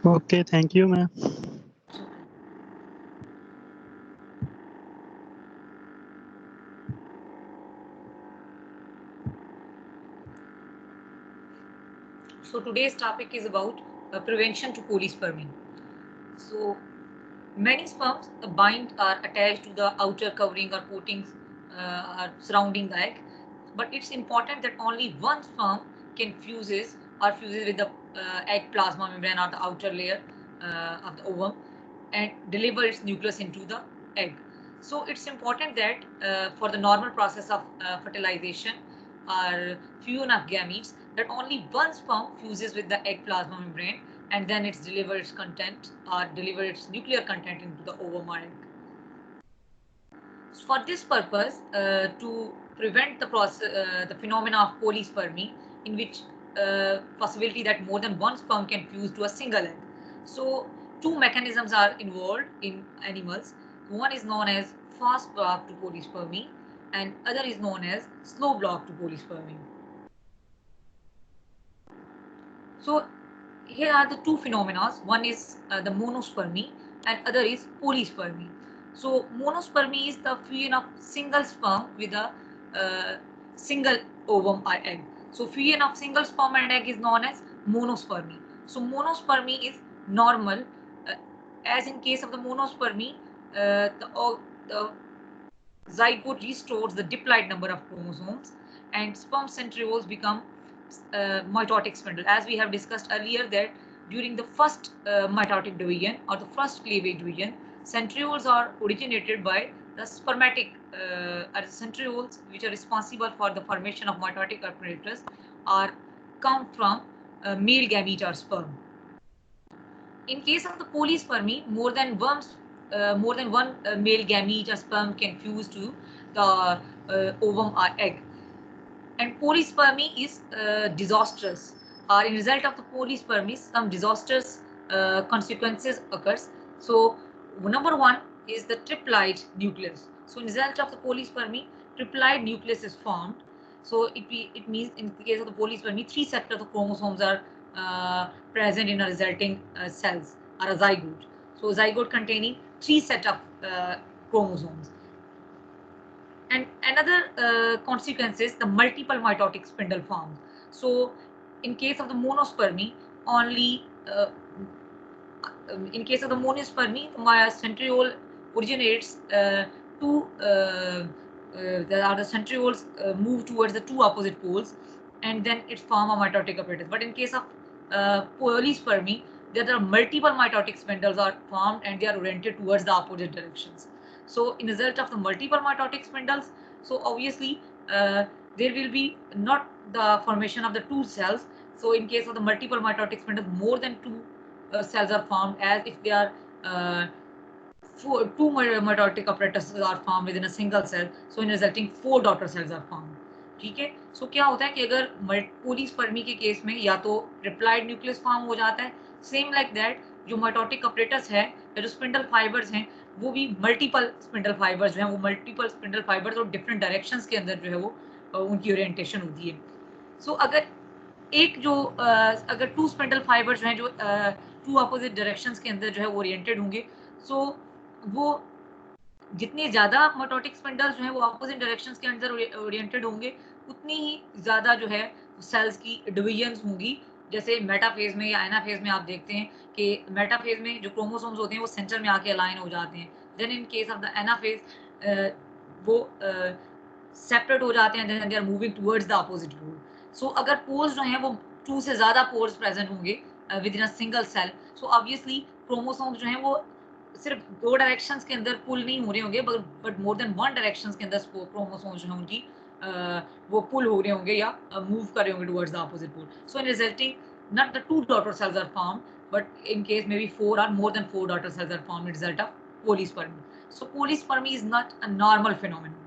Okay, thank you, ma'am. So today's topic is about prevention to coli sperming. So many sperms bind are attached to the outer covering or coatings surrounding the egg, but it's important that only one sperm can fuses with the egg plasma membrane or the outer layer of the ovum and deliver its nucleus into the egg. So it's important that for the normal process of fertilization or fusion of gametes, that only one sperm fuses with the egg plasma membrane and then it's deliver its content or deliver its nuclear content into the ovum or egg. For this purpose, to prevent the phenomena of polyspermy, in which possibility that more than one sperm can fuse to a single egg. So two mechanisms are involved in animals. One is known as fast block to polyspermy and other is known as slow block to polyspermy. So here are the two phenomena. One is the monospermy and other is polyspermy. So monospermy is the fusion of single sperm with a single ovum or egg. So fusion of single sperm and egg is known as monospermy. So monospermy is normal. As in case of the monospermy, the zygote restores the diploid number of chromosomes and sperm centrioles become mitotic spindle. As we have discussed earlier that during the first mitotic division or the first cleavage division, centrioles are originated by the spermatic centrioles which are responsible for the formation of mitotic apparatus are come from male gamete or sperm. In case of the polyspermy, more than one male gamete or sperm can fuse to the ovum or egg. And polyspermy is disastrous. In result of the polyspermy, some disastrous consequences occurs. So number one is the triploid nucleus. So in result of the polyspermy, triploid nucleus is formed. So it means in the case of the polyspermy, three sets of the chromosomes are present in a resulting cells or a zygote. So zygote containing three set of chromosomes. And another consequence is the multiple mitotic spindle forms. So in case of the monospermy, only in case of the monospermy, my centriole originates two the centrioles move towards the two opposite poles and then it form a mitotic apparatus. But in case of polyspermy, there are multiple mitotic spindles are formed and they are oriented towards the opposite directions. So in result of the multiple mitotic spindles, so obviously there will be not the formation of the two cells. So in case of the multiple mitotic spindles, more than two cells are formed as if they are two mitotic apparatuses are formed within a single cell. So in resulting 4 daughter cells are formed. ठीक है. So क्या होता है कि अगर polyspermy के case में या तो ट्रिप्लाइड न्यूक्लियस फॉर्म हो जाता है, सेम लाइक दैट जो माइटोटिक अपरेटस है या जो स्पिंडल फाइबर्स हैं वो भी मल्टीपल स्पिंडल फाइबर्स जो हैं वो मल्टीपल स्पिंडल फाइबर्स और डिफरेंट डायरेक्शंस के अंदर जो है वो उनकी ओरिएंटेशन होती है. सो अगर एक जो अगर टू स्पिंडल फाइबर्स जो हैं जो टू अपोजिट डायरेक्शंस के अंदर जो है वो ओरिएंटेड होंगे, सो वो जितने ज़्यादा मोटोटिक स्पिंडल्स जो हैं वो अपोजिट डायरेक्शंस के अंदर ओरिएंटेड होंगे उतनी ही ज़्यादा जो है सेल्स की डिविजन्स होंगी. जैसे मेटाफेज में या एनाफेज में आप देखते हैं कि मेटाफेज में जो क्रोमोसोम्स होते हैं वो सेंटर में आके अलाइन हो जाते हैं. Then in case of the anaphase वो सेपरेट हो जाते हैं, then they are moving towards the opposite pole. So अगर पोल्स जो हैं वो टू से ज़्यादा पोल्स प्रेजेंट होंगे within a single cell, so obviously chromosomes जो हैं वो सिर्फ दो डायरेक्शंस के अंदर पुल नहीं हो रहे होंगे but more than one directions के अंदर क्रोमोसोम्स जो हैं उनकी वो पुल हो रहे होंगे या मूव कर रहे होंगे towards the opposite pole. So in resulting not the two daughter cells are formed, but in case maybe 4 or more than 4 daughter cells are formed as a result of polyspermy. So polyspermy is not a normal phenomenon.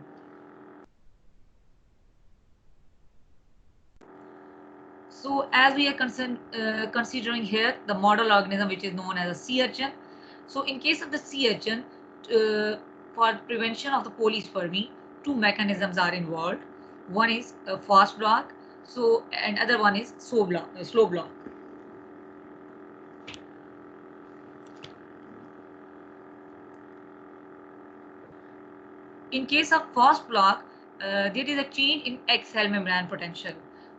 So as we are considering here the model organism which is known as a sea urchin. So in case of the sea urchin, for prevention of the polyspermy, two mechanisms are involved. One is fast block, so and other one is slow block. In case of fast block, there is a change in egg cell membrane potential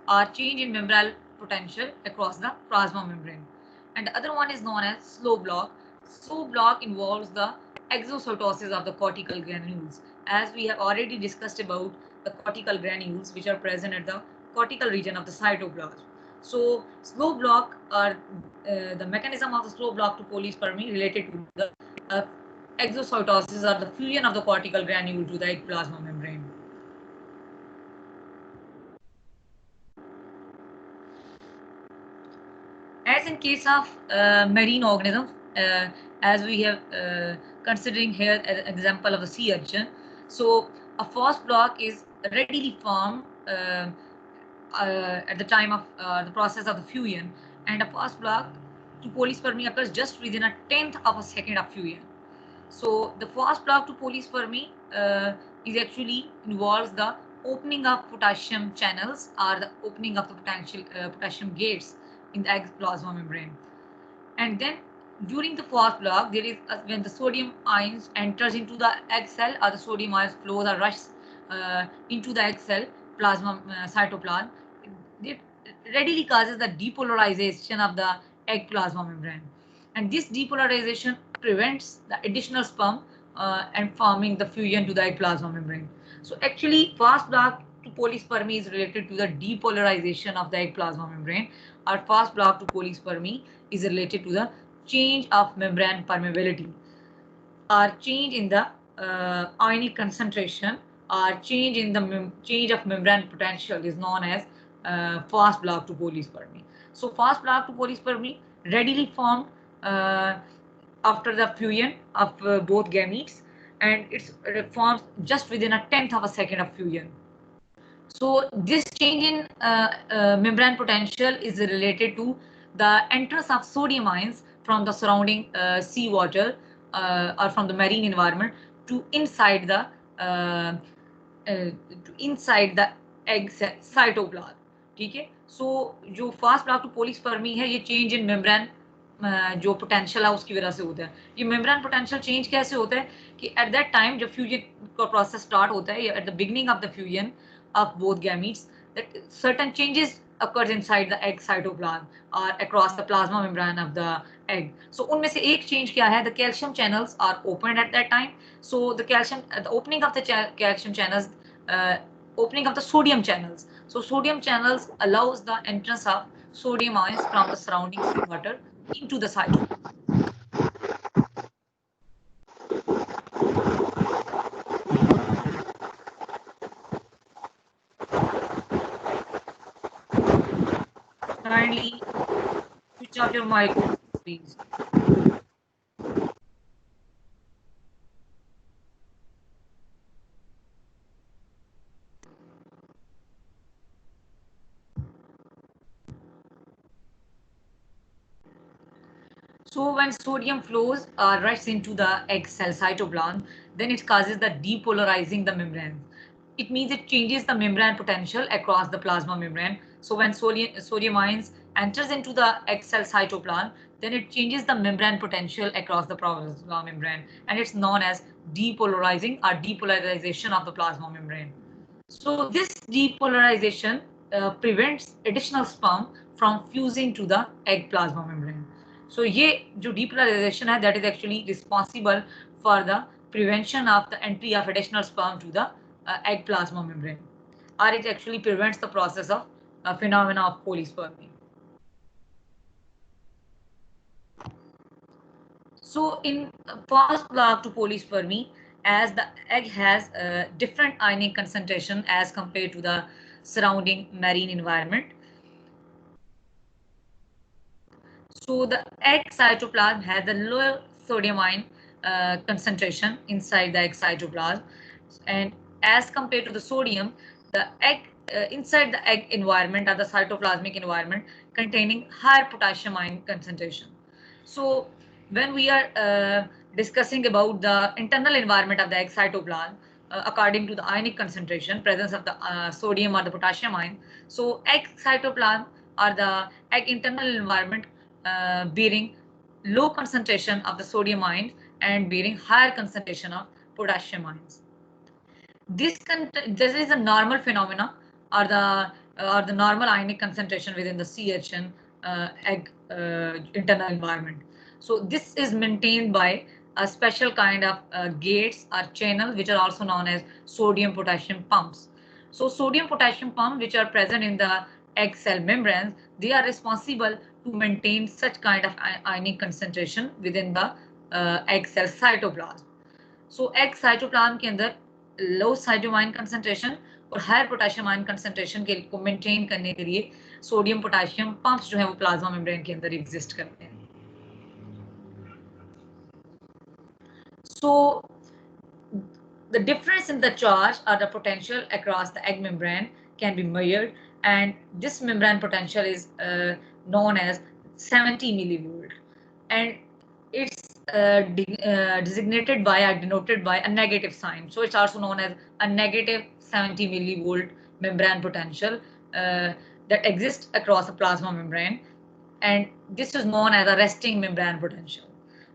or change in membranal potential across the plasma membrane. And the other one is known as slow block. Slow block involves the exocytosis of the cortical granules. As we have already discussed about the cortical granules which are present at the cortical region of the cytoplasm. So slow block are the mechanism of the slow block to polyspermy related to the exocytosis or the fusion of the cortical granule to the egg plasma membrane. As in case of marine organisms, as we have considering here as an example of the sea urchin, so a fast block is readily formed at the time of the process of the fusion, and a fast block to polyspermy occurs just within a tenth of a second of fusion. So the fast block to polyspermy is actually involves the opening of potassium channels or the opening of the potassium gates in the egg plasma membrane. And then during the fast block, there is when the sodium ions enters into the egg cell or the sodium ions flows or rushes into the egg cell plasma cytoplasm, it readily causes the depolarization of the egg plasma membrane. And this depolarization prevents the additional sperm and forming the fusion to the egg plasma membrane. So actually, fast block to polyspermy is related to the depolarization of the egg plasma membrane, or fast block to polyspermy is related to the change of membrane permeability, or change in the ionic concentration, or change in the change of membrane potential is known as fast block to polyspermy. So fast block to polyspermy readily formed after the fusion of both gametes, and it forms just within a tenth of a second of fusion. So this change in membrane potential is related to the entrance of sodium ions from the surrounding seawater or from the marine environment to inside the egg cytoplasm. ठीक है. So जो fast block to polyspermy है, ये change in membrane जो potential है उसकी वजह से होता है. ये मेम्ब्रेन पोटेंशियल चेंज कैसे होता है कि एट दैट टाइम जब फ्यूजन का प्रोसेस स्टार्ट होता है, at the beginning of the fusion of both gametes, that certain changes occurs inside the egg cytoplasm or across the plasma membrane of the egg. So उनमें से एक change क्या है? The calcium channels are opened at that time. So the opening of the calcium channels, opening of the sodium channels. So sodium channels allows the entrance of sodium ions from the surrounding water into the cytoplasm. Kindly switch off your microphone, please. So when sodium flows rushes into the egg cell cytoplasm, then it causes the depolarizing the membrane. It means it changes the membrane potential across the plasma membrane. So when sodium ions enters into the egg cell cytoplasm, then it changes the membrane potential across the plasma membrane, and it's known as depolarizing or depolarization of the plasma membrane. So this depolarization prevents additional sperm from fusing to the egg plasma membrane. So ये जो depolarization है, that is actually responsible for the prevention of the entry of additional sperm to the egg plasma membrane, or it actually prevents the process of phenomena of polyspermy. So in fast block to polyspermy, as the egg has a different ionic concentration as compared to the surrounding marine environment. So the egg cytoplasm has a lower sodium ion concentration inside the egg cytoplasm, and as compared to the sodium, the egg inside the egg environment or the cytoplasmic environment containing higher potassium ion concentration. So when we are discussing about the internal environment of the egg cytoplasm, according to the ionic concentration, presence of the sodium or the potassium ion, so egg cytoplasm or the egg internal environment bearing low concentration of the sodium ions and bearing higher concentration of potassium ions. This is a normal phenomena, or the normal ionic concentration within the sea urchin egg internal environment. So this is maintained by a special kind of gates or channel, which are also known as sodium potassium pumps. So sodium potassium pumps, which are present in the egg cell membranes, they are responsible to maintain such kind of ionic concentration within the egg cell cytoplasm. So egg cytoplasm के अंदर लो sodium ion concentration और higher potassium ion concentration को maintain करने के लिए sodium potassium pumps जो है वो प्लाज्मा मेम्ब्रेन के अंदर एग्जिस्ट करते हैं. So the difference in the charge or the potential across the egg membrane can be measured, and this membrane potential is known as 70 millivolt, and it's designated by or denoted by a negative sign. So it's also known as a negative 70 millivolt membrane potential that exists across the plasma membrane, and this is known as a resting membrane potential.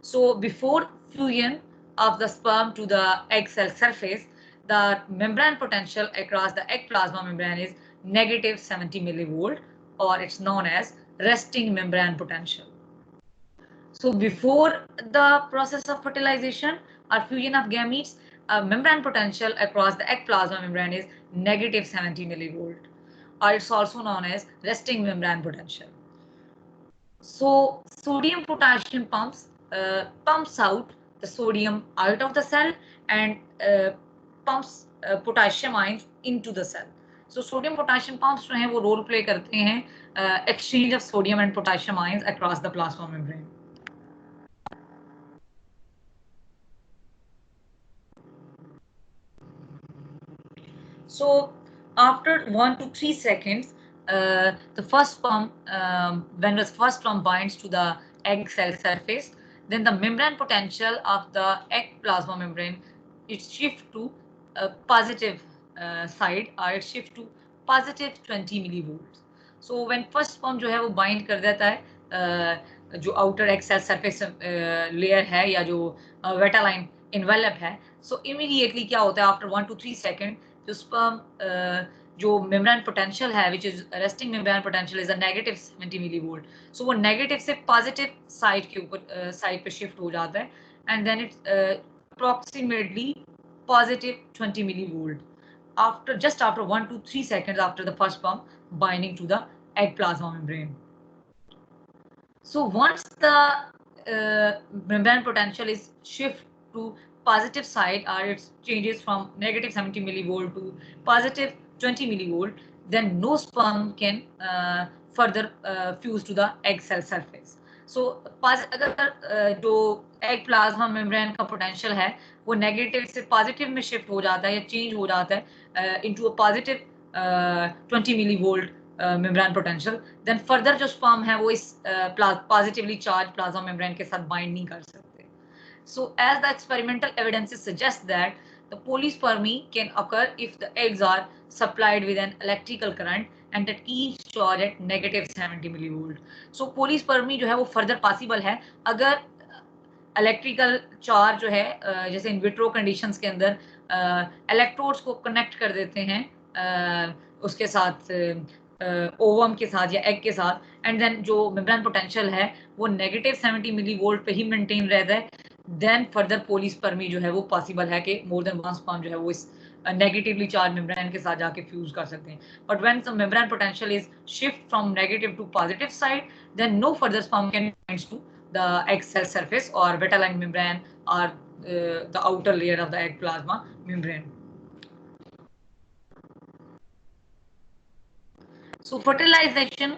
So before fusion of the sperm to the egg cell surface, the membrane potential across the egg plasma membrane is negative 70 millivolt, or it's known as resting membrane potential. So before the process of fertilization or fusion of gametes, membrane potential across the egg plasma membrane is negative 70 millivolt, or it's also known as resting membrane potential. So sodium potassium pumps out the sodium out of the cell and pumps potassium ions into the cell. So sodium potassium pumps जो हैं वो role play करते हैं exchange of sodium and potassium ions across the plasma membrane. So after 1 to 3 seconds, the first pump, when the first pump binds to the egg cell surface, then the membrane potential of the egg plasma membrane it shifts to a positive side, or it shifts to positive 20 millivolts. So when first pump जो है वो bind कर देता है जो outer egg cell surface layer है या जो vitelline envelope है, so immediately क्या होता है after 1 to 3 seconds जो sperm जो membrane potential है which is resting membrane potential is a negative 70 millivolt. So वो negative से positive side के ऊपर side पे shift हो जाता है, and then it's approximately positive 20 millivolt just after 1 to 3 seconds after the first pump binding to the egg plasma membrane. So once the membrane potential is shift to positive side, or it changes from negative 70 millivolt to positive 20 millivolt, then no sperm can further fuse to the egg cell surface. So अगर जो egg plasma membrane का potential है वो negative से positive में shift हो जाता है या change हो जाता है into a positive 20 millivolt membrane potential, then further जो sperm है वो इस positively charged plasma membrane के साथ bind नहीं कर सकते. So as the experimental evidences suggest that the polyspermy can occur if the eggs are supplied with an electrical current and that each charge at negative 70 millivolt. So polyspermy जो है वो further possible है अगर electrical charge जो है जैसे in vitro conditions के अंदर इलेक्ट्रोड्स को कनेक्ट कर देते हैं उसके साथ ओवम के साथ या एग के साथ, एंड देन जो मेम्ब्रेन पोटेंशियल है वो नेगेटिव 70 मिलीवोल्ट पे ही मेंटेन रहता है, देन फर्दर पोलीस्पर्मी जो है वो पॉसिबल है कि मोर देन वन स्पर्म जो है वो इस नेगेटिवली चार्ज मेम्ब्रेन के साथ जाके फ्यूज कर सकते हैं. But when the membrane potential is shift from negative to positive side, then no further sperm can bind to the egg cell surface or vitelline membrane or the outer layer of the egg plasma membrane. So fertilization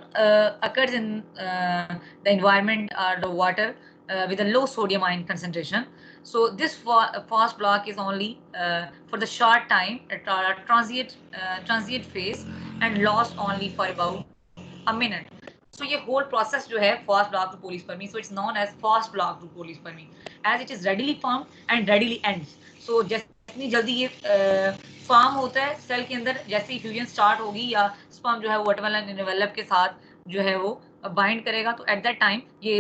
occurs in the environment or the water with a low sodium ion concentration. So this fast block is only for the short time at a transient phase and lasts only for about a minute. So ये whole process जो है fast block to polyspermy, so it's known as fast block to polyspermy as it is readily formed and readily ends. So जितनी जल्दी ये form होता है cell के अंदर, जैसे ही फ्यूजन स्टार्ट होगी या स्पर्म जो है वो वटेलाइन एनवेलप के साथ जो है वो बाइंड करेगा, तो एट दैट टाइम ये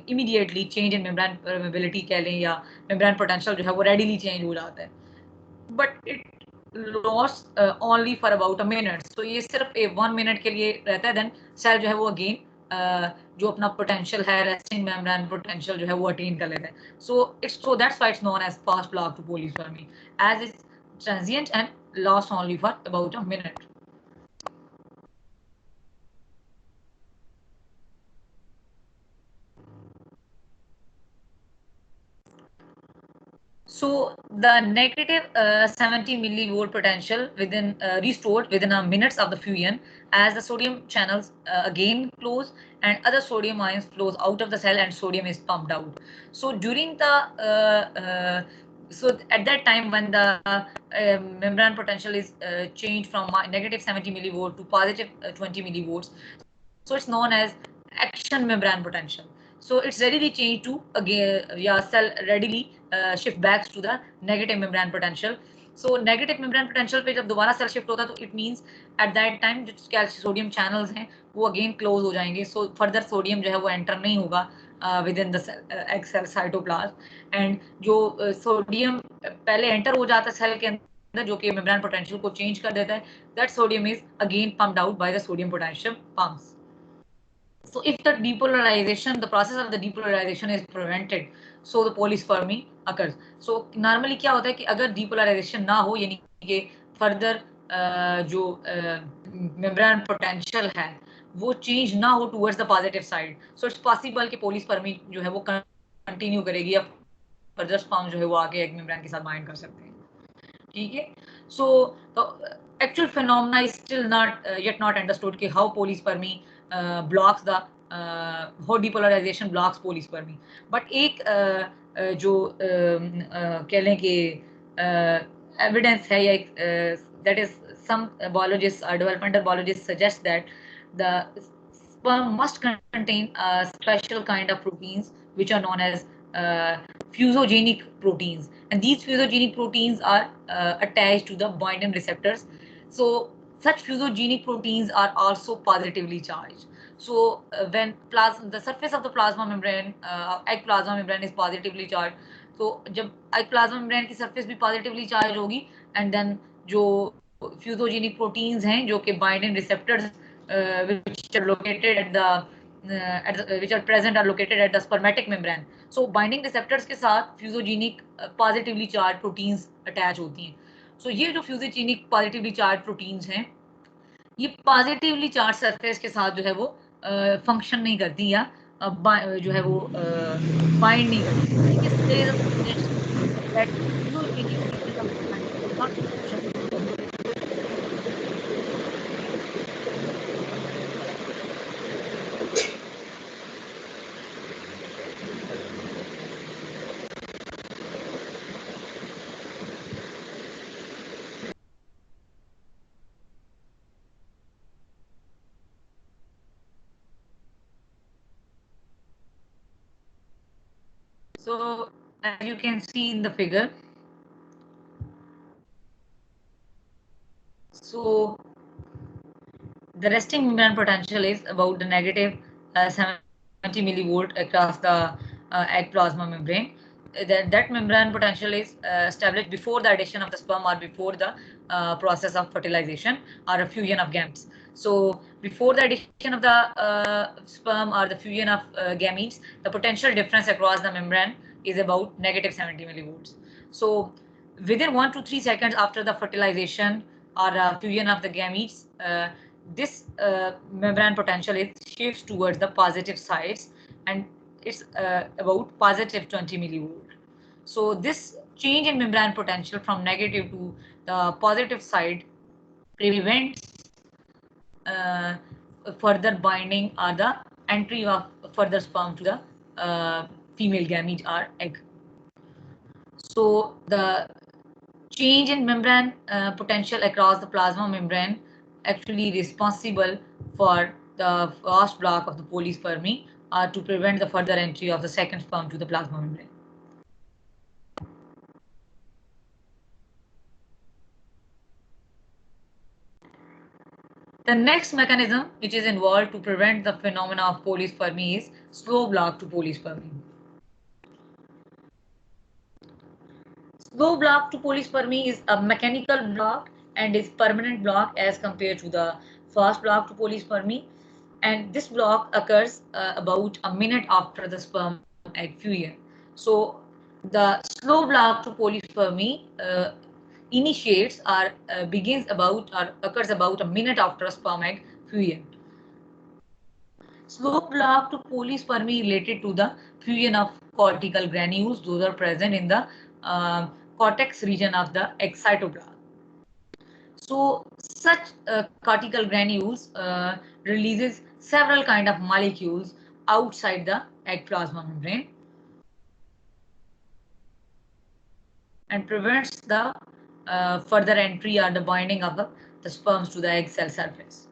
immediately change in membrane permeability कह लें या मेम्ब्रेन पोटेंशियल जो है वो रेडीली चेंज हो जाता है. But it lost only for about a minute. So ये सिर्फ 1 minute के लिए रहता है, then cell जो है वो again जो अपना potential है, resting membrane potential जो है वो attain कर लेता है. So that's why it's known as fast block to Poli Fermi, as it's transient and lasts only for about a minute. So the negative 70 millivolt potential within restored within a minutes of the fusion, as the sodium channels again close and other sodium ions flows out of the cell and sodium is pumped out. So during the so at that time when the membrane potential is changed from negative 70 millivolt to positive 20 millivolts, so it's known as action membrane potential. So it's readily changed to again, yeah, cell readily shift back to the negative membrane potential. So negative membrane potential पे जब दोबारा cell shift होता है तो it means at that time जो sodium channels हैं वो again close हो जाएंगे. So further sodium जो है वो enter नहीं होगा within the cell, egg cell cytoplasm, and जो sodium पहले enter हो जाता है cell के अंदर जो कि membrane potential को change कर देता है, that sodium is again pumped out by the sodium potassium pumps. So if the depolarization, the process of the depolarization is prevented, so the Poli's Fermi occurs. So normally क्या होता है कि अगर depolarization ना हो, यानी कि further जो membrane potential है वो change ना हो towards the positive side, so it's possible कि Poli's Fermi जो है वो continue करेगी या further sperm जो है वो आगे egg membrane के साथ bind कर सकते हैं. ठीक है. So the actual phenomena is still not yet not understood कि how polyspermy blocks the how depolarization blocks polyspermy. But एक जो कह लें कि evidence है या एक that is some biologists or developmental biologists suggest that the sperm must contain a special kind of proteins which are known as fusogenic proteins, and these fusogenic proteins are attached to the binding receptors. So such fusogenic proteins are also positively charged. So when the surface of the plasma membrane, egg plasma membrane is positively charged, so जब egg plasma membrane की surface भी positively charged होगी, and then जो fusogenic proteins हैं जो कि binding receptors which are located at the which are present are located at the spermatic membrane. So binding receptors के साथ fusogenic positively charged proteins attach होती हैं. So ये जो fusogenic positively charged proteins हैं ये positively charged surface के साथ जो है वो function नहीं करती या जो है वो bind नहीं करती. That fusogenic features of the membrane do not function. So as you can see in the figure, so the resting membrane potential is about the negative 70 millivolt across the egg plasma membrane. That membrane potential is established before the addition of the sperm or before the process of fertilization or a fusion of gametes. So before the addition of the sperm or the fusion of gametes, the potential difference across the membrane is about negative 70 millivolts. So within 1 to 3 seconds after the fertilization or fusion of the gametes, this membrane potential is shifts towards the positive sides, and it's about positive 20 millivolt. So this change in membrane potential from negative to the positive side prevents further binding or the entry of further sperm to the female gamete or egg. So the change in membrane potential across the plasma membrane actually responsible for the fast block of the polyspermy to prevent the further entry of the second sperm to the plasma membrane. The next mechanism which is involved to prevent the phenomena of polyspermy is slow block to polyspermy. Slow block to polyspermy is a mechanical block and is permanent block as compared to the fast block to poly spermy. And this block occurs about a minute after the sperm egg fusion. So the slow block to polyspermy initiates or begins about or occurs about a minute after sperm egg fusion. Slow block to polyspermy related to the fusion of cortical granules. Those are present in the cortex region of the egg cytoplasm. So such cortical granules releases several kind of molecules outside the egg plasma membrane and prevents the further entry or the binding of the sperms to the egg cell surface.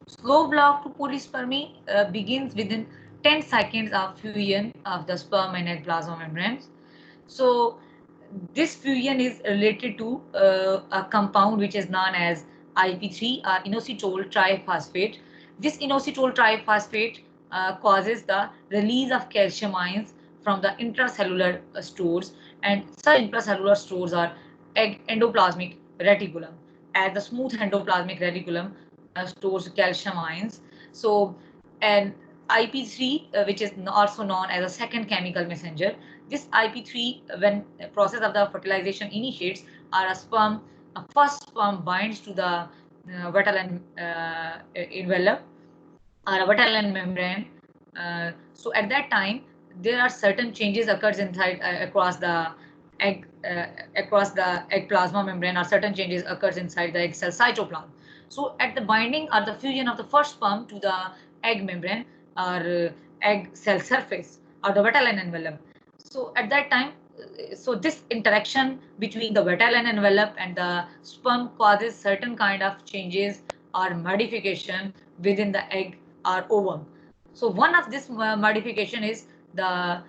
Slow block to polyspermy begins within 10 seconds of fusion of the sperm and egg plasma membranes. So this fusion is related to a compound which is known as IP3 or inositol triphosphate. This inositol triphosphate causes the release of calcium ions from the intracellular stores, and such intracellular stores are endoplasmic reticulum. As the smooth endoplasmic reticulum stores calcium ions. So, and IP3, which is also known as a second chemical messenger, this IP3, when the process of the fertilization initiates, or a first sperm binds to the vitelline envelope or a vitelline membrane. So at that time, there are certain changes occurs inside egg across the egg plasma membrane, or certain changes occurs inside the egg cell cytoplasm. So at the binding or the fusion of the first sperm to the egg membrane or egg cell surface or the vitelline envelope. So at that time, so this interaction between the vitelline envelope and the sperm causes certain kind of changes or modification within the egg or ovum. So one of this modification is the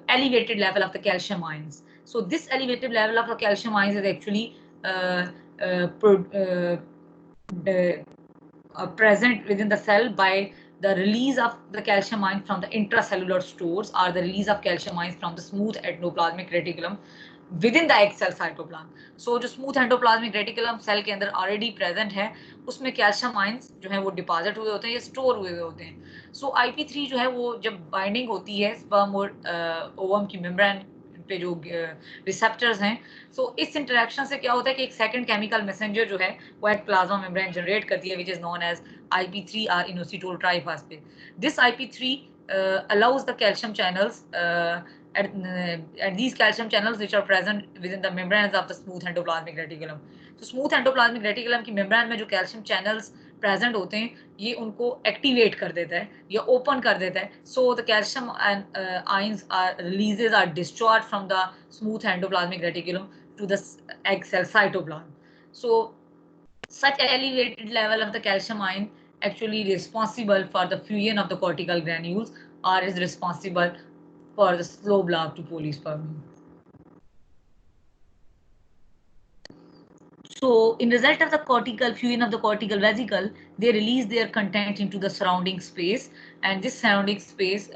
elevated level of the calcium ions. So this elevated level of the calcium ions is actually present within the cell by the release of the calcium ions from the intracellular stores, or the release of calcium ions from the smooth endoplasmic reticulum within the egg cell cytoplasm. So जो smooth endoplasmic reticulum cell के अंदर already present है, उसमें calcium ions जो है वो deposit हुए होते हैं या store हुए होते हैं. So IP3 जो है वो जब binding होती है sperm और ovum की membrane पे जो रिसेप्टर्स हैं, सो इस इंटरेक्शन से क्या होता है कि एक सेकंड केमिकल मैसेंजर जो है वो एक प्लाज्मा मेम्ब्रेन जनरेट करती है, which is known as IP3 or inositol triphosphate. This IP3 allows the calcium channels and these calcium channels which are present within the membranes of the smooth endoplasmic reticulum. So smooth endoplasmic reticulum की membrane में जो calcium channels present होते हैं, ये उनको activate कर देता है या ओपन कर देता है. So the calcium ions are releases are discharge from the smooth endoplasmic reticulum to the egg cell cytoplasm. So such elevated level of the calcium ion actually responsible for the fusion of the cortical granules, or is responsible for the slow block to polyspermy. So in result of the cortical fusion of the cortical vesicle, they release their content into the surrounding space, and this surrounding space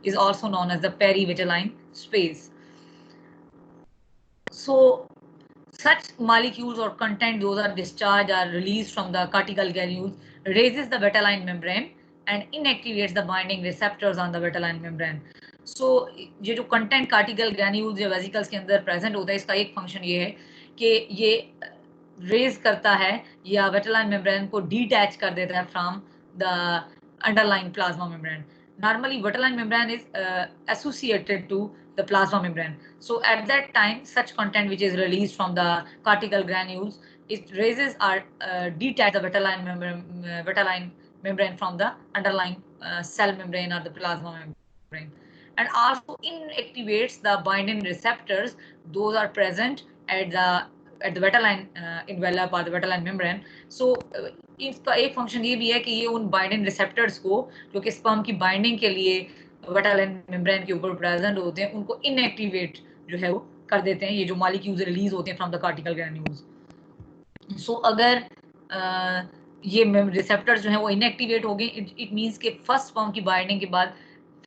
is also known as the perivitelline space. So such molecules or content, those are discharged or released from the cortical granules, raises the vitelline membrane and inactivates the binding receptors on the vitelline membrane. So ये जो content cortical granules या vesicles के अंदर present होता है, इसका एक function ये है कि ये रेज करता है या वेटेलाइन मेम्ब्रेन को डिटैच कर देता है from the underlying plasma membrane. Normally vitelline membrane is associated to the plasma membrane. So at that time, such content which is released from the cortical granules, it raises or detach the vitelline membrane from the underlying cell membrane or the plasma membrane, and also inactivates the binding receptors. Those are present at the vitelline envelope or the vitelline membrane. So इसका एक function ये भी है कि ये उन binding receptors को जो कि स्पर्म की बाइंडिंग के लिए वेटालाइन मेम्ब्रेन के ऊपर प्रेजेंट होते हैं, उनको इनएक्टिवेट जो है वो कर देते हैं, ये जो मॉलिक्यूल्स रिलीज होते हैं फ्रॉम द कॉर्टिकल ग्रैन्यूल्स. सो अगर ये रिसेप्टर्स जो है वो इनएक्टिवेट हो गए, इट मींस कि फर्स्ट स्पर्म की बाइंडिंग के बाद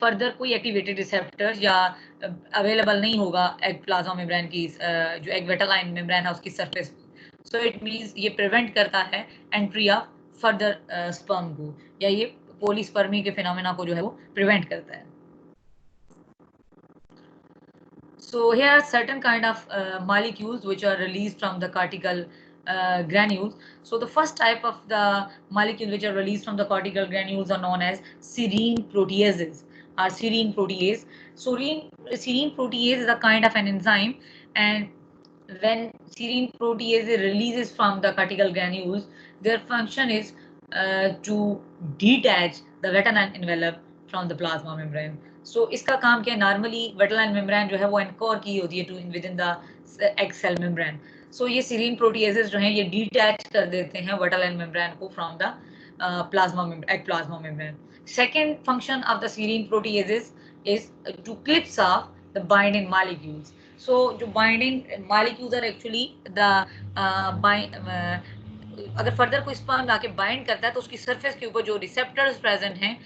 फर्दर कोई एक्टिवेटेड रिसेप्टर्स या अवेलेबल नहीं होगा एग प्लाज्मा मेम्ब्रेन की जो एग वेटालाइन मेम्ब्रेन है उसकी सरफेस। सो इट मींस ये प्रिवेंट करता है एंट्री ऑफ फर्दर स्पर्म को, या ये पॉलीस्पर्मी के फिनोमेना को जो है वो प्रिवेंट करता है। So here are certain kind of molecules which are released from the cortical granules. So the first type of the molecule which are released from the cortical granules are known as serine proteases or serine protease. Serine protease is a kind of an enzyme, and when serine protease releases from the cortical granules, their function is to detach the vitamin envelope from the plasma membrane. So इसका काम क्या है, normally वेटालाइन membrane जो है वो encore की होती है to within the egg cell membrane. So ये सीरीन प्रोटीएजेस जो हैं ये डिटैच कर देते हैं वेटालाइन मेम्ब्रेन को from the egg plasma membrane. Second function of the serine proteases is to clips off the binding molecules. So जो binding molecules are actually the अगर फर्दर कोई स्पर्म आके बाइंड करता है तो उसकी सरफेस के ऊपर जो रिसेप्टर्स प्रेजेंट हैं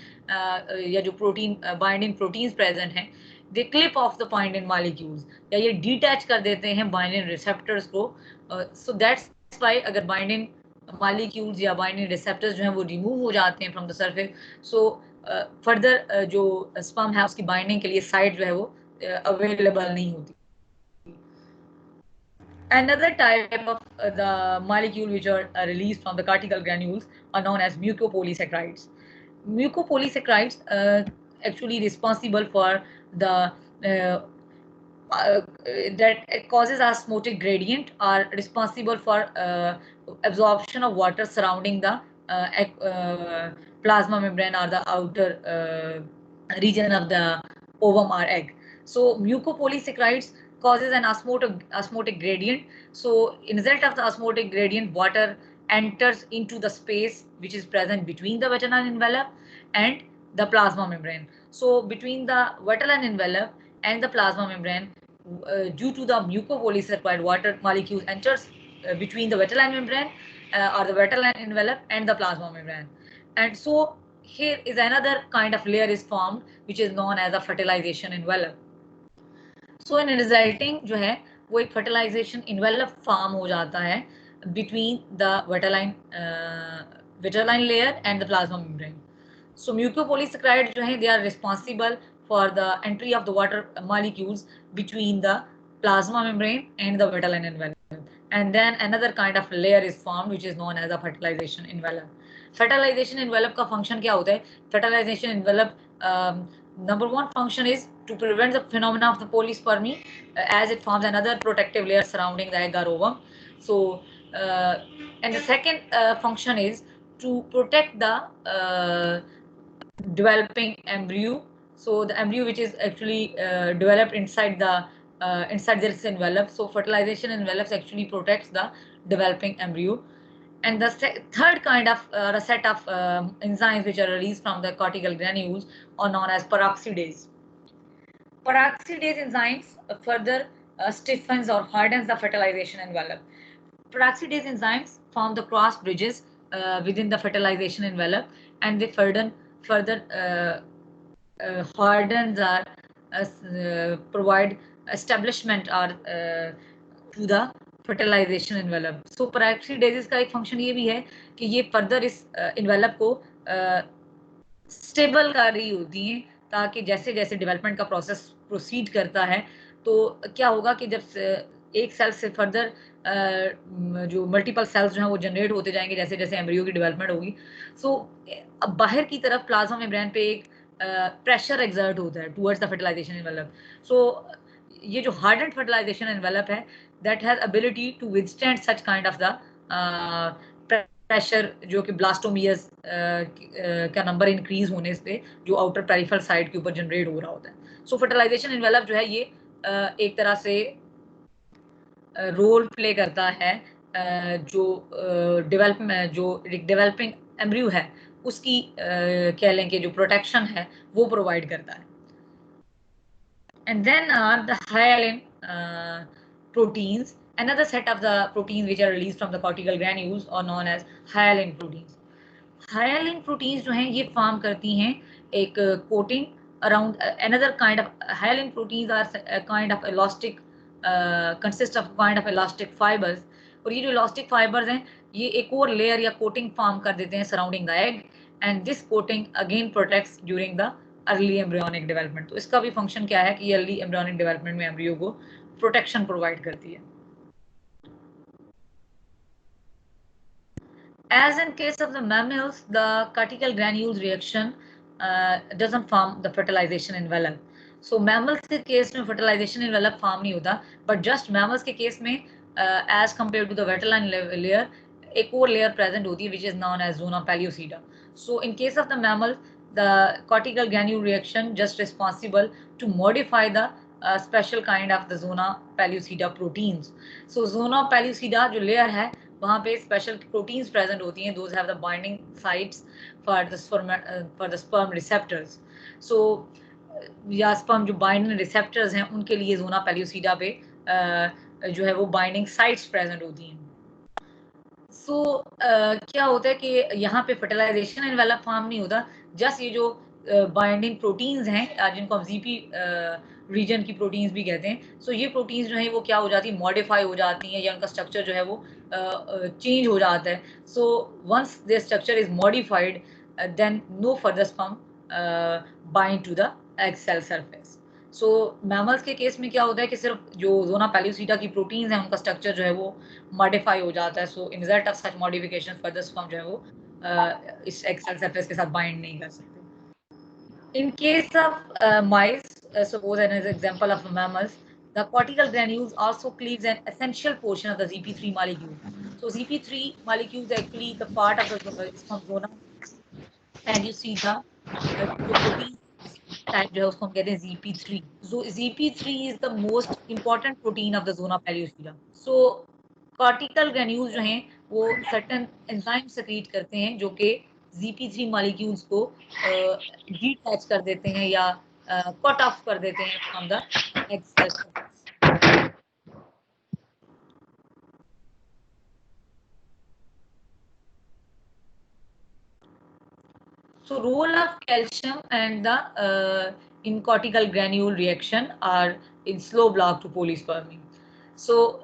या जो प्रोटीन बाइंडिंग प्रोटीन्स प्रेजेंट हैं, they clip off the binding molecules, या ये डिटैच कर देते हैं बाइंडिंग रिसेप्टर्स को। सो दैट्स व्हाई अगर बाइंडिंग मॉलिक्यूल्स या बाइंडिंग रिसेप्टर्स जो हैं वो रिमूव हो जाते हैं from the surface, so further जो स्पर्म है उसकी बाइंडिंग के लिए साइट जो है वो अवेलेबल नहीं होती। Another type of the molecule which are released from the cortical granules are known as mucopolysaccharides. Mucopolysaccharides actually responsible for the that causes osmotic gradient, are responsible for absorption of water surrounding the plasma membrane or the outer region of the ovum or egg. So mucopolysaccharides causes an osmotic gradient. So in result of the osmotic gradient, water enters into the space which is present between the vaginal envelope and the plasma membrane. So between the vaginal envelope and the plasma membrane, due to the mucopolysaccharide, water molecules enters between the vaginal membrane or the vaginal envelope and the plasma membrane. And so here is another kind of layer is formed which is known as a fertilization envelope. So in resulting जो है वो एक fertilization envelope form हो जाता है between the vitelline layer and the plasma membrane. So mucopolysaccharide जो है they are responsible for the entry of the water molecules between the plasma membrane and the vitelline envelope. And then another kind of layer is formed which is known as a fertilization envelope. Fertilization envelope का function क्या होता है? Fertilization envelope number one function is to prevent the phenomena of the polyspermy as it forms another protective layer surrounding the egg or ovum. So and the second function is to protect the developing embryo. So the embryo which is actually developed inside this envelope. So fertilization envelopes actually protects the developing embryo. And the third kind of a set of enzymes which are released from the cortical granules are known as peroxidase. Peroxidase enzymes further stiffens or hardens the fertilization envelope. Peroxidase enzymes form the cross bridges within the fertilization envelope, and they further hardens or provide establishment or to the fertilization envelope. So peroxidases का एक function ये भी है कि ये further इस envelope को stable कर रही होती हैं, ताकि जैसे जैसे development का process proceed करता है तो क्या होगा कि जब एक सेल से फर्दर जो मल्टीपल सेल्स जो हैं वो जनरेट होते जाएंगे जैसे जैसे एम्ब्रियो की डेवलपमेंट होगी। सो अब बाहर की तरफ प्लाज्मा मेम्ब्रेन पे एक प्रेशर एक्सर्ट होता है towards the fertilization envelope. So ये जो हार्डन्ड फर्टिलाइजेशन एनवेलप है that has ability to withstand such kind of the pressure, जो कि ब्लास्टोमियर्स का नंबर इंक्रीज होने से जो आउटर पेरिफेरल साइड के ऊपर जनरेट हो रहा होता है। सो फर्टिलाइजेशन एनवेलप जो है ये एक तरह से रोल प्ले करता है जो डेवलपिंग एम्ब्रियो है उसकी कह लें कि जो प्रोटेक्शन है वो प्रोवाइड करता है। And then the hyaline proteins Another set of the proteins which are released from the cortical granules are known as hyalin proteins. Hyalin proteins जो हैं ये form करती हैं एक coating around another kind of hyalin proteins are a kind of elastic consist of kind of elastic fibers. और ये जो elastic fibers हैं ये एक और layer या coating form कर देते हैं surrounding the egg, and this coating again protects during the early embryonic development. तो इसका भी function क्या है कि early embryonic development में embryo को protection provide करती है. As in case of the mammals, the cortical granules reaction doesn't form the fertilization envelope. So mammals के case में fertilization envelope form नहीं होता, but just mammals के case में as compared to the vitelline layer, एक और layer present होती है which is known as zona pellucida. So in case of the mammal, the cortical granule reaction just responsible to modify the special kind of the zona pellucida proteins. So zona pellucida जो layer है वहाँ पे special proteins present होती हैं. Those have the binding sites for the sperm receptors. So या sperm जो binding receptors हैं उनके लिए जोना पेल्यूसिडा पे जो है वो बाइंडिंग साइट्स प्रेजेंट होती हैं. सो क्या होता है कि यहाँ पे फर्टिलाइजेशन एनवेलप फॉर्म नहीं होता, जस्ट ये जो बाइंडिंग प्रोटीन्स हैं जिनको हम जीपी रीजन की प्रोटीन्स भी कहते हैं. सो ये प्रोटीन्स जो है वो क्या हो जाती है, मॉडिफाई हो जाती हैं या उनका स्ट्रक्चर जो है वो चेंज हो जाता है. So once the structure is modified then no further sperm bind to the egg cell surface. So mammals के केस में क्या होता है कि सिर्फ जो जोना पेल्यूसिडा की प्रोटीन्स हैं उनका स्ट्रक्चर जो है वो मॉडिफाई हो जाता है. So in result of such modification further sperm जो है वो इस एग सेल सरफेस के साथ बाइंड नहीं कर सकते. In case of mice, suppose as an example of mammals, the cortical granules also cleaves an essential portion of the ZP3 molecule. So ZP3 molecule is actually the part of the sperm zona, and you see the protein type जो है उसको हम कहते हैं ZP3. So ZP3 is the most important protein of the zona pellucida. So cortical granules जो हैं वो certain enzyme secrete करते हैं जो कि ZP3 molecules को detach कर देते हैं या cut off कर देते हैं from the egg cell surface. So role of calcium and the in cortical granule reaction are in slow block to polyspermy. So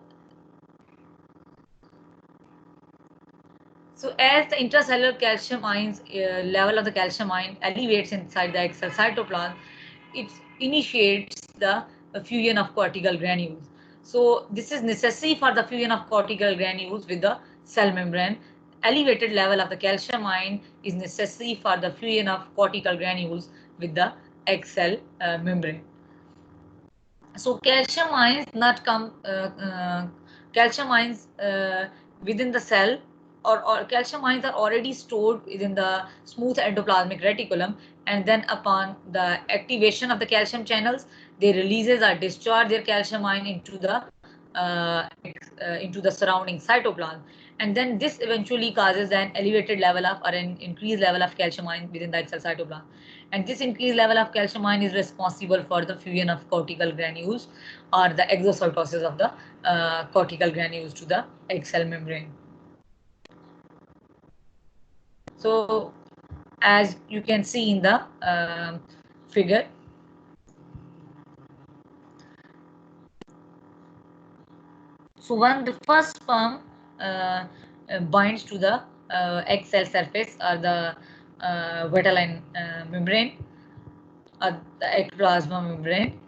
as the intracellular calcium ions level of the calcium ion elevates inside the egg cell cytoplasm, it initiates the fusion of cortical granules. So this is necessary for the fusion of cortical granules with the cell membrane. Elevated level of the calcium ion is necessary for the fusion of cortical granules with the egg cell membrane. So calcium ions not come calcium ions within the cell or calcium ions are already stored within the smooth endoplasmic reticulum, and then upon the activation of the calcium channels, they releases or discharge their calcium ion into the surrounding cytoplasm, and then this eventually causes an elevated level of or an increased level of calcium ion within the cell cytoplasm. And this increased level of calcium ion is responsible for the fusion of cortical granules or the exocytosis of the cortical granules to the egg cell membrane. So as you can see in the figure, so when the first sperm binds to the egg cell surface or the vitelline membrane or the ectoplasma membrane,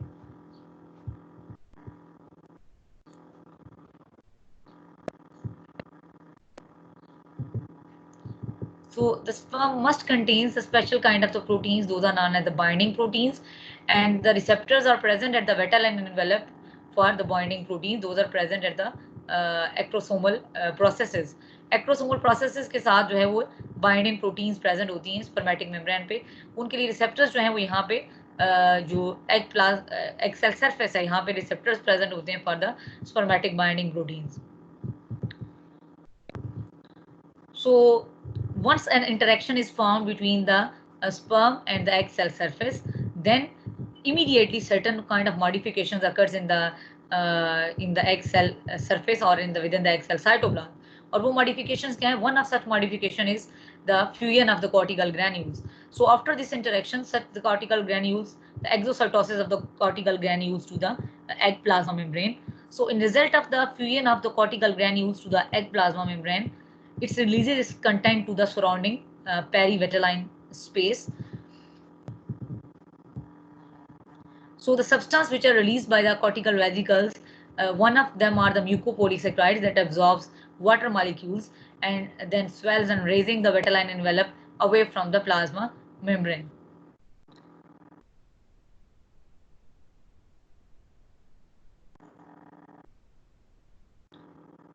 so the sperm must contain a special kind of the proteins. Those are known as the binding proteins, and the receptors are present at the vitelline envelope for the binding proteins. Those are present at the ectosomal processes. Ectosomal processes के साथ जो है वो binding proteins present होती हैं spermatic membrane पे. उनके लिए रिसेप्टर्स जो हैं वो यहाँ पे जो एग सेल सरफेस है यहाँ पे रिसेप्टर्स प्रेजेंट होते हैं for the spermatic binding proteins. So once an interaction is formed between the sperm and the egg cell surface, then immediately certain kind of modifications occurs in the in the egg cell surface or within the egg cell cytoplasm. और वो modifications क्या है? One of such modification is the fusion of the cortical granules. So after this interaction, such the cortical granules, the exocytosis of the cortical granules to the egg plasma membrane. So in result of the fusion of the cortical granules to the egg plasma membrane, it releases its content to the surrounding perivitelline space. So the substance which are released by the cortical vesicles, one of them are the mucopolysaccharides that absorbs water molecules and then swells and raising the vitelline envelope away from the plasma membrane.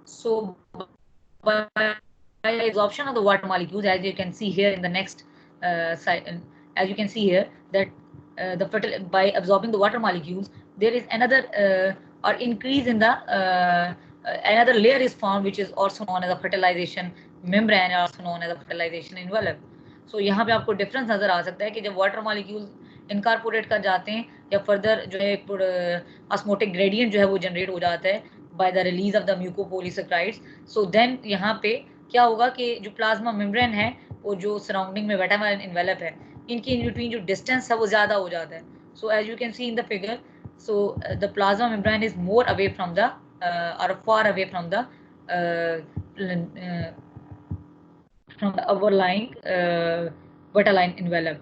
So by absorption of the water molecules, as you can see here in the next slide, as you can see here that by absorbing the water molecules, there is another or increase in the another layer is formed, which is also known as a fertilization membrane, also known as a fertilization envelope. So यहाँ पे आपको difference नजर आ सकता है कि जब water molecules incorporate कर जाते हैं या फर्दर जो है ऑस्मोटिक ग्रेडियंट जो है वो जनरेट हो जाता है by the release of the mucopolysaccharides. So then यहाँ पे क्या होगा कि जो प्लाज्मा मेम्ब्रेन है वो जो सराउंडिंग में विटामिन इन्वेलप है, इनकी इन बिटवीन जो डिस्टेंस है वो ज़्यादा हो जाता है. So as you can see in the figure, so the plasma membrane is more away from the or far away from the overlying vitelline envelope.